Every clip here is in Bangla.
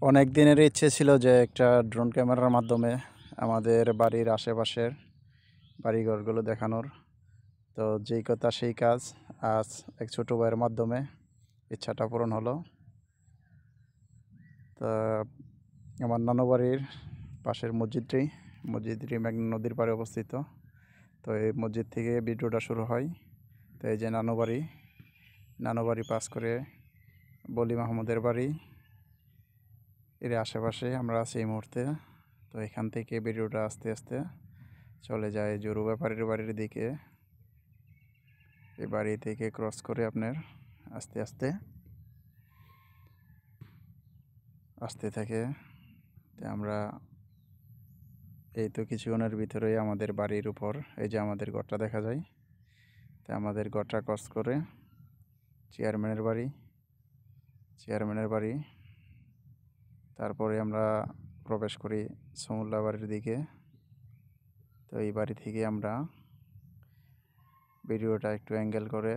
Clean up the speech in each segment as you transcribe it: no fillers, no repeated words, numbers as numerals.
অনেক দিনের ইচ্ছে ছিল যে একটা ড্রোন ক্যামেরার মাধ্যমে আমাদের বাড়ির আশেপাশের বাড়িঘরগুলো দেখানোর। তো যেই কথা সেই কাজ, আজ এক ছোটো ভাইয়ের মাধ্যমে ইচ্ছাটা পূরণ হলো। তা আমার নানু বাড়ির পাশের মসজিদটি মেঘনা নদীর পাড়ে অবস্থিত। তো এই মসজিদ থেকে ভিডিওটা শুরু হয়। তো এই যে নানু বাড়ি পাস করে বলি মাহমুদের বাড়ি, এর আশেপাশে আমরা আছি এই মুহূর্তে। তো এখান থেকে ভিডিওটা আস্তে আস্তে চলে যায় জরু ব্যাপারীর বাড়ির দিকে। এই বাড়ি থেকে ক্রস করে আপনার আস্তে আস্তে আসতে থাকে। তো আমরা এই তো কিছুক্ষণের ভিতরেই আমাদের বাড়ির উপর এই যে আমাদের ঘরটা দেখা যায়। তো আমাদের ঘরটা ক্রস করে চেয়ারম্যানের বাড়ি, তারপরে আমরা প্রবেশ করি সমুল্লা বাড়ির দিকে। তো এই বাড়ি থেকে আমরা ভিডিওটা একটু অ্যাঙ্গেল করে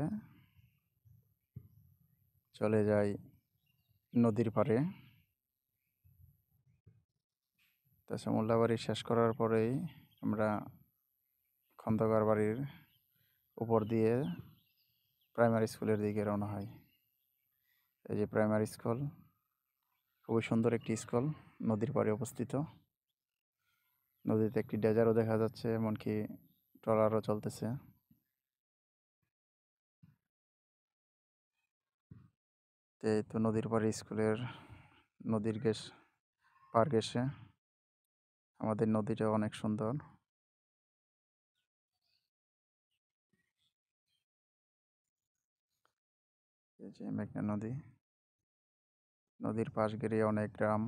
চলে যাই নদীর পাড়ে। তো সমুল্লা বাড়ি শেষ করার পরেই আমরা খন্দকার বাড়ির উপর দিয়ে প্রাইমারি স্কুলের দিকে রওনা হয়। এই যে প্রাইমারি স্কুল, খুবই সুন্দর একটি স্কুল, নদীর পাড়ে অবস্থিত। নদীতে একটি ডেজারও দেখা যাচ্ছে, এমনকি ট্রলারও চলতেছে। এই তো নদীর পাড়ে স্কুলের নদীর পার ঘেঁষে আমাদের নদীটা অনেক সুন্দর। এই যে মেঘনা নদীর পাশ ঘিরে অনেক গ্রাম,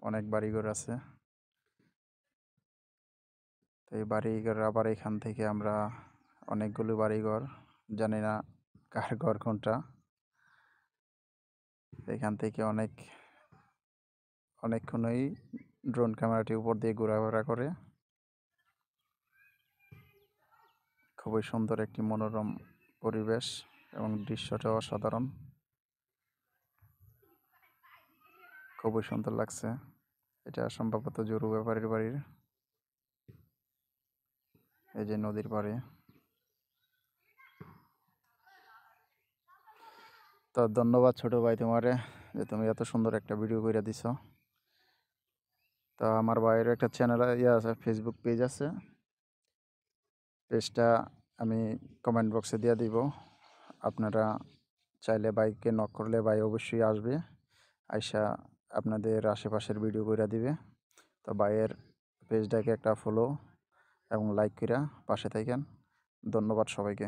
অনেক বাড়িঘর আছে। তো এই বাড়িঘর আবার এখান থেকে আমরা অনেকগুলো বাড়িঘর, জানি না কার ঘর কোনটা। এখান থেকে অনেকক্ষণই ড্রোন ক্যামেরাটি উপর দিয়ে ঘোরাফেরা করে। খুবই সুন্দর একটি মনোরম পরিবেশ এবং দৃশ্যটাও অসাধারণ, খুবই সুন্দর লাগছে। এটা সম্ভবত জরু ব্যাপারীর বাড়ির। এই যে নদীর পাড়ে। তো ধন্যবাদ ছোট ভাই তোমারে, যে তুমি এত সুন্দর একটা ভিডিও করে দিছ। তো আমার ভাইয়ের একটা চ্যানেল আছে, ফেসবুক পেজ আছে। পেজটা আমি কমেন্ট বক্সে দিয়ে দিব। আপনারা চাইলে বাইককে নক করলে ভাই অবশ্যই আসবে, আইসা আপনাদের আশেপাশের ভিডিও করে দিবে। তো ভাইয়ের পেজটাকে একটা ফলো এবং লাইক করে পাশে থাকেন। ধন্যবাদ সবাইকে।